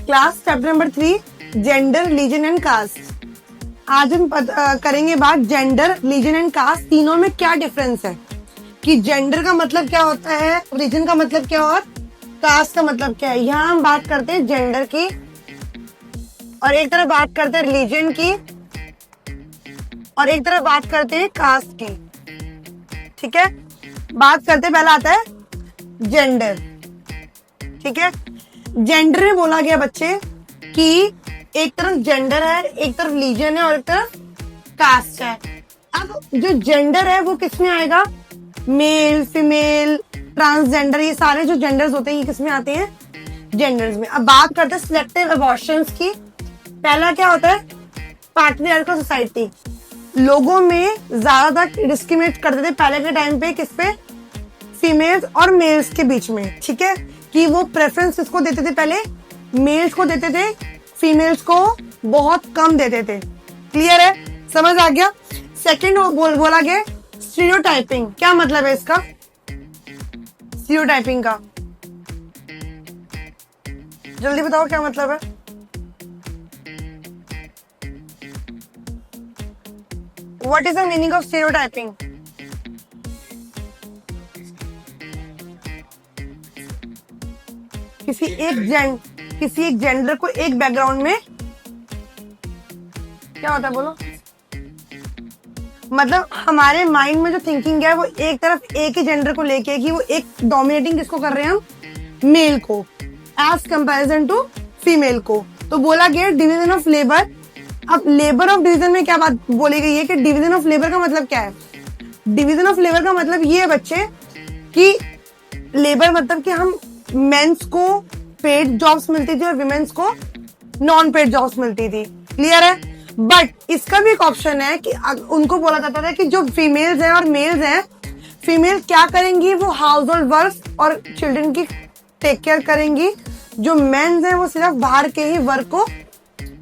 Class chapter number 3 gender, religion and caste. आज हम करेंगे बात जेंडर, रिलीजन एंड कास्ट तीनों में क्या डिफरेंस है, कि जेंडर का मतलब क्या होता है, रिलीजन का मतलब क्या और कास्ट का मतलब क्या है। यहाँ हम बात करते हैं जेंडर की और एक तरफ बात करते हैं रिलीजन की और एक तरफ बात करते हैं कास्ट की। ठीक है, बात करते पहला आता है जेंडर। ठीक है, जेंडर में बोला गया बच्चे कि एक तरफ जेंडर है, एक तरफ रिलीजन है और एक तरफ कास्ट है। अब जो जेंडर है वो किस में आएगा, मेल, फीमेल, ट्रांसजेंडर, ये सारे जो जेंडर्स होते हैं ये किस में आते हैं, जेंडर्स में। अब बात करते हैं सिलेक्टिव अबॉर्शंस की। पहला क्या होता है, पैट्रियार्कल सोसाइटी। लोगों में ज्यादातर डिस्क्रिमिनेट करते थे पहले के टाइम पे, किस पे, फीमेल्स और मेल्स के बीच में। ठीक है, कि वो प्रेफरेंस किसको देते थे, पहले मेल्स को देते थे, फीमेल्स को बहुत कम देते थे। क्लियर है, समझ आ गया। सेकंड बोला गया स्टीरियोटाइपिंग। क्या मतलब है इसका, स्टीरियोटाइपिंग का जल्दी बताओ क्या मतलब है। What is the meaning of stereotyping? किसी एक जेंडर को एक बैकग्राउंड में क्या होता है, बोलो। मतलब हमारे माइंड में जो थिंकिंग है वो एक तरफ एक ही जेंडर को लेके, कि वो एक डोमिनेटिंग किसको कर रहे हैं हम, मेल को, एज कंपैरिजन टू फीमेल को। तो बोला गया डिवीजन ऑफ लेबर। अब लेबर ऑफ डिवीजन में क्या बात बोली गई है कि डिवीजन ऑफ लेबर का मतलब क्या है। डिवीजन ऑफ लेबर का मतलब ये है बच्चे कि लेबर मतलब कि हम मेंस को पेड जॉब्स मिलती थी और विमेन्स को नॉन पेड जॉब्स मिलती थी। क्लियर है, बट इसका भी एक ऑप्शन है कि उनको बोला जाता था कि जो फीमेल्स हैं और मेल्स हैं, फीमेल क्या करेंगी, वो हाउस होल्ड वर्क और चिल्ड्रन की टेक केयर करेंगी। जो मेंस हैं वो सिर्फ बाहर के ही वर्क को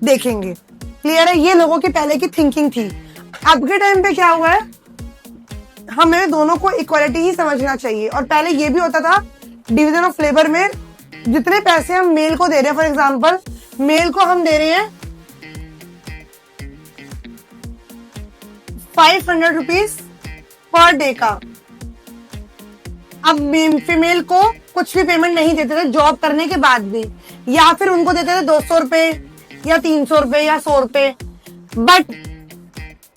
देखेंगे। क्लियर है, ये लोगों की पहले की थिंकिंग थी। अब के टाइम पे क्या हुआ है, हमें दोनों को इक्वालिटी ही समझना चाहिए। और पहले ये भी होता था डिवीजन ऑफ लेबर में, जितने पैसे हम मेल को दे रहे हैं, फॉर एग्जांपल मेल को हम दे रहे हैं 500 रुपीज पर डे का। अब फीमेल को कुछ भी पेमेंट नहीं देते थे जॉब करने के बाद भी, या फिर उनको देते थे 200 रुपए या 300 रुपए या 100 रुपए। बट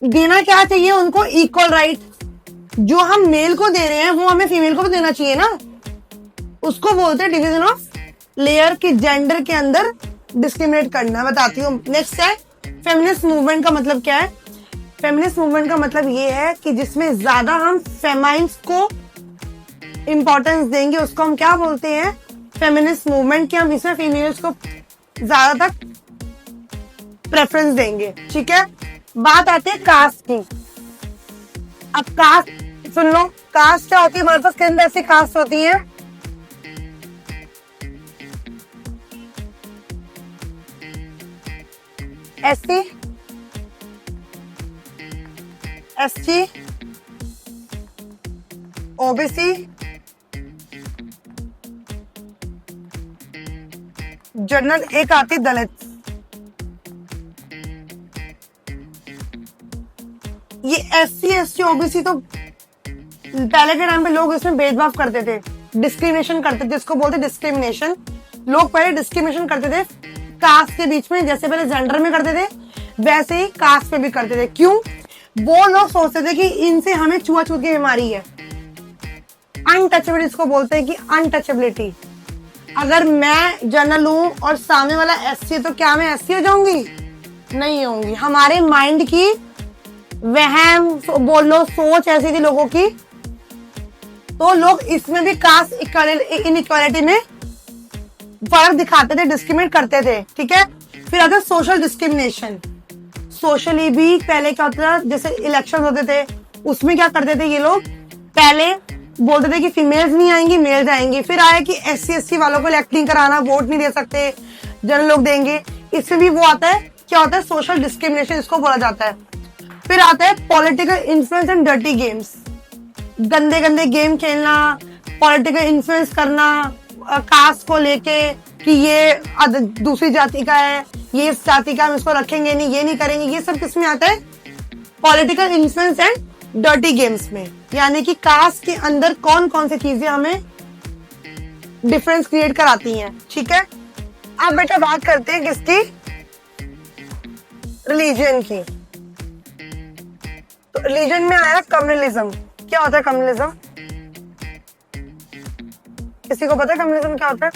देना क्या चाहिए उनको, इक्वल राइट। जो हम मेल को दे रहे हैं वो हमें फीमेल को भी देना चाहिए ना। उसको बोलते हैं डिवीजन ऑफ लेयर, की जेंडर के अंदर डिस्क्रिमिनेट करना। बताती हूँ। नेक्स्ट है फेमिनिस्ट मूवमेंट का मतलब क्या है। फेमिनिस्ट मूवमेंट का मतलब ये है कि जिसमें ज्यादा हम फेमाइन्स को इंपॉर्टेंस देंगे, उसको हम क्या बोलते हैं, फेमिनिस्ट मूवमेंट। की हम इसमें फीमेल्स को ज्यादा तक प्रेफरेंस देंगे। ठीक है, बात आती है कास्ट की। अब कास्ट सुन लो, कास्ट क्या होती है, हमारे पास कितने ऐसी कास्ट होती है, एससी, एसटी, ओबीसी, जनरल, एक आती दलित। ये एससी, एसटी, ओबीसी तो पहले के टाइम पे लोग इसमें भेदभाव करते थे, डिस्क्रिमिनेशन करते थे, जिसको बोलते डिस्क्रिमिनेशन। लोग पहले डिस्क्रिमिनेशन करते थे कास्ट के बीच में, जैसे पहले जेंडर में करते थे वैसे ही कास्ट पे भी करते थे। क्यों, वो लोग सोचते थे कि इनसे हमें छुआछूत की बीमारी है। अनटचेबिलिटी इसको बोलते हैं, कि अनटचेबिलिटी। अगर मैं जनरल हूं और सामने वाला एससी, तो क्या मैं एससी हो जाऊंगी, नहीं होंगी। हमारे माइंड की वहम बोलो, सोच ऐसी थी लोगों की, तो लोग इसमें भी कास्ट इनइक्वालिटी में फर्क दिखाते थे, डिस्क्रिमिनेट करते थे। ठीक है, फिर आता है सोशल डिस्क्रिमिनेशन। सोशली भी पहले क्या होता था, जैसे इलेक्शन होते थे उसमें क्या करते थे ये लोग, पहले बोलते थे कि फीमेल्स नहीं आएंगी, मेल्स आएंगी। फिर आया कि एससी एसटी वालों को इलेक्ट नहीं कराना, वोट नहीं दे सकते, जनरल लोग देंगे। इसमें भी वो आता है, क्या होता है, सोशल डिस्क्रिमिनेशन इसको बोला जाता है। फिर आता है political influence and dirty games. गंदे गंदे गेम खेलना, पॉलिटिकल इन्फ्लुएंस करना कास्ट को लेके, कि ये दूसरी जाति का है, ये इस जाति का, हम इसको रखेंगे नहीं, ये नहीं करेंगे, ये सब किस में आता है? Political influence and dirty games में। यानी कि कास्ट के अंदर कौन कौन सी चीजें हमें डिफरेंस क्रिएट कराती हैं। ठीक है, अब बेटा बात करते हैं किसकी? रिलीजन की। तो रिलीजन में आया कम्युनलिज्म। क्या होता है कम्युनलिज्म? किसी को पता है कम्युनलिज्म क्या होता है?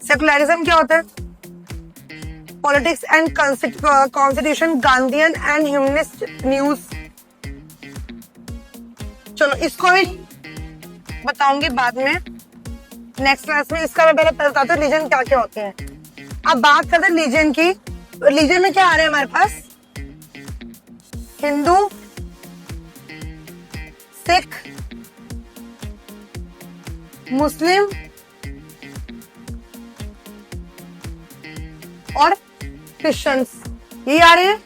सेकुलरिज्म क्या होता है? Politics and constitution, Gandhian and humanist news. चलो इसको भी बताऊंगी बाद में, नेक्स्ट क्लास में। इसका मैं पहले बताता हूँ रिलीजन क्या क्या होते हैं। अब बात करते हैं रिलीजन की। रिलीजन में क्या आ रहा है हमारे पास? हिंदू, सिख, मुस्लिम और क्रिश्चियंस, ये आ रहे हैं।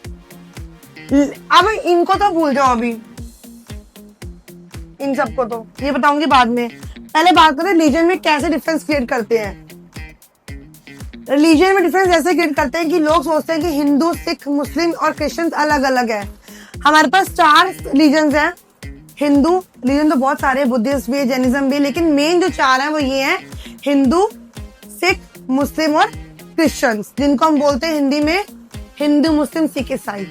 अब इनको तो भूल जाओ अभी, इन सबको तो ये बताऊंगी बाद में। पहले बात करते हैं रिलीजन में कैसे डिफरेंस क्रिएट करते हैं। रिलीजन में डिफरेंस ऐसे क्रिएट करते हैं कि लोग सोचते हैं कि हिंदू, सिख, मुस्लिम और क्रिश्चियंस अलग अलग है। हमारे पास 4 रिलीजन हैं। हिंदू रिलीजन तो बहुत सारे, बुद्धिस्ट भी, जैनिज्म भी, लेकिन मेन जो 4 हैं वो ये हैं: हिंदू, सिख, मुस्लिम और क्रिश्चियंस, जिनको हम बोलते हैं हिंदी में हिंदू, मुस्लिम, सिख, ईसाई।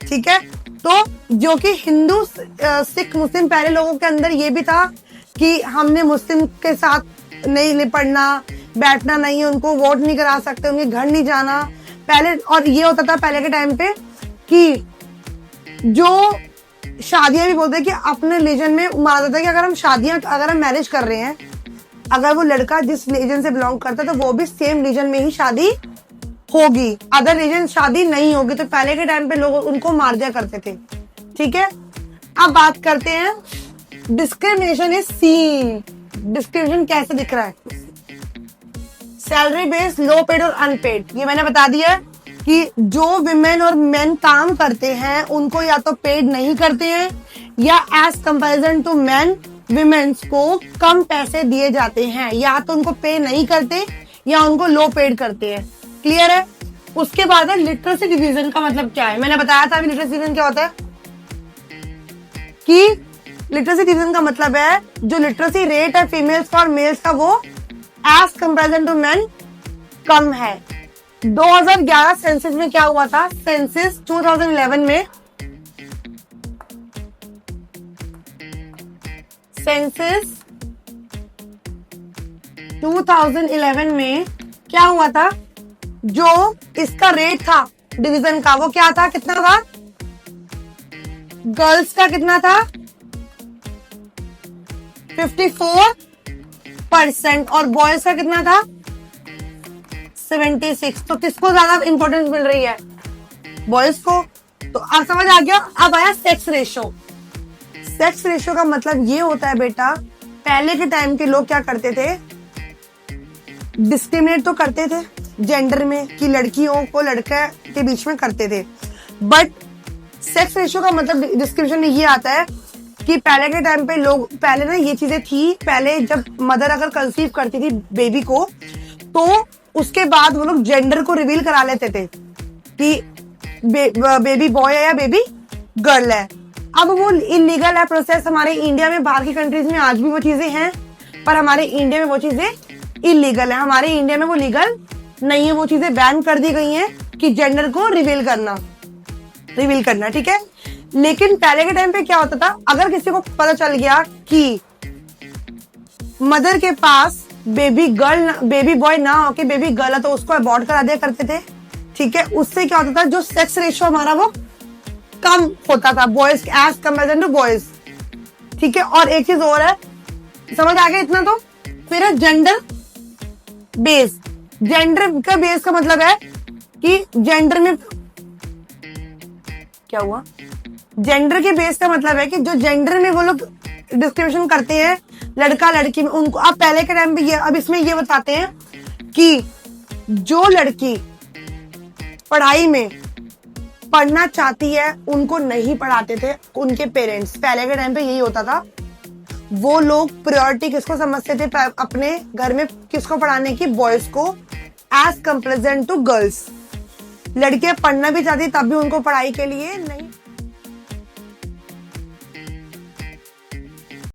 ठीक है, तो जो कि हिंदू, सिख, मुस्लिम, पहले लोगों के अंदर ये भी था कि हमने मुस्लिम के साथ नहीं पढ़ना, बैठना नहीं, उनको वोट नहीं करा सकते, उनके घर नहीं जाना पहले। और ये होता था पहले के टाइम पे कि जो शादियां भी बोलते हैं कि अपने रिलीजन में माना जाता है कि अगर हम मैरिज कर रहे हैं, अगर वो लड़का जिस रिलीजन से बिलोंग करता है तो वो भी सेम रिलीजन में ही शादी होगी, अदर रिलीजन शादी नहीं होगी। तो पहले के टाइम पे लोग उनको मार दिया करते थे। ठीक है, अब बात करते हैं डिस्क्रिमिनेशन इज सीन। डिस्क्रिमिनेशन कैसे दिख रहा है? सैलरी बेस्ड, लो पेड और अनपेड। ये मैंने बता दिया कि जो विमेन और मेन काम करते हैं उनको या तो पेड नहीं करते हैं, या as comparison to men women's को कम पैसे दिए जाते हैं। या तो उनको पे नहीं करते या उनको लो पेड करते हैं। क्लियर है? उसके बाद है लिटरेसी डिवीजन का मतलब क्या है। मैंने बताया था अभी लिटरेसी डिवीजन क्या होता है, कि लिटरेसी डिवीजन का मतलब है जो लिटरेसी रेट है फीमेल्स और मेल्स का वो एज कंपैरिजन टू मेन कम है। 2011 सेंसस में क्या हुआ था? सेंसस 2011 में, सेंसस 2011 में क्या हुआ था? जो इसका रेट था डिवीजन का वो क्या था? कितना था? गर्ल्स का कितना था? 54% और बॉयज का कितना था? 76। तो किसको ज्यादा इंपॉर्टेंस मिल रही है? बॉयज को। तो अब समझ आ गया। अब आया सेक्स रेशो। सेक्स रेशो का मतलब ये होता है बेटा, पहले के टाइम के लोग क्या करते थे? डिस्क्रिमिनेट तो करते थे जेंडर में कि लड़कियों को लड़के के बीच में करते थे, बट सेक्स रेशो का मतलब डिस्क्रिमिनेशन में ये आता है कि पहले के टाइम पे लोग, पहले ना ये चीजें थी, पहले जब मदर अगर कंसीव करती थी बेबी को तो उसके बाद वो लोग जेंडर को रिवील करा लेते थे कि बेबी बॉय है या बेबी गर्ल है। अब वो इलीगल है प्रोसेस हमारे इंडिया में। बाहर की कंट्रीज में आज भी वो चीजें हैं, पर हमारे इंडिया में वो चीजें इलीगल है। हमारे इंडिया में वो लीगल नहीं है, वो चीजें बैन कर दी गई हैं कि जेंडर को रिवील करना। ठीक है, लेकिन पहले के टाइम पे क्या होता था? अगर किसी को पता चल गया कि मदर के पास बेबी बॉय ना होके बेबी गर्ल है तो उसको अबॉर्ट करा दिया करते थे। ठीक है, उससे क्या होता था? जो सेक्स रेशियो हमारा वो कम होता था, boys as comparison to boys. ठीक है, और एक चीज और है, समझ आ गया इतना? तो फिर है जेंडर बेस। जेंडर का बेस का मतलब है कि जेंडर में क्या हुआ? जेंडर के बेस का मतलब है कि जो जेंडर में वो लोग डिस्क्रिमिनेशन करते हैं लड़का लड़की में, उनको अब पहले के टाइम पे ये, अब इसमें ये बताते हैं कि जो लड़की पढ़ाई में पढ़ना चाहती है उनको नहीं पढ़ाते थे उनके पेरेंट्स। पहले के टाइम पे यही होता था, वो लोग प्रायोरिटी किसको समझते थे अपने घर में, किसको पढ़ाने की, बॉयज को, एज कंपेरिजन टू गर्ल्स। लड़कियां पढ़ना भी चाहती तब भी उनको पढ़ाई के लिए नहीं